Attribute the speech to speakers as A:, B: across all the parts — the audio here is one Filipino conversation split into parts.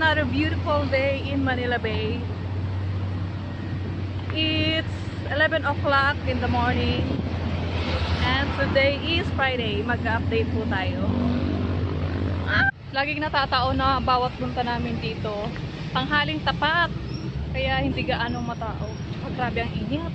A: another beautiful day in Manila Bay. It's 11 o'clock in the morning and today is Friday. Mag-update po tayo. Laging natataon na bawat punta namin dito tanghaling tapat, kaya hindi gaano matao. Grabe ang init.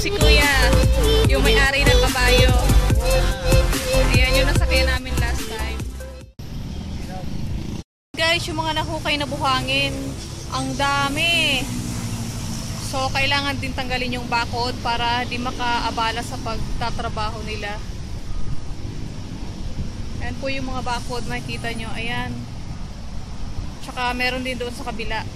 A: Si Kuya, yung may-ari ng kabayo. Ayan, yung nasakyan namin last time. Guys, yung mga nahukay na buhangin, ang dami. So, kailangan din tanggalin yung bakod para di makaabala sa pagtatrabaho nila. Ayan po yung mga bakod, makikita nyo. Ayan. Tsaka meron din doon sa kabila.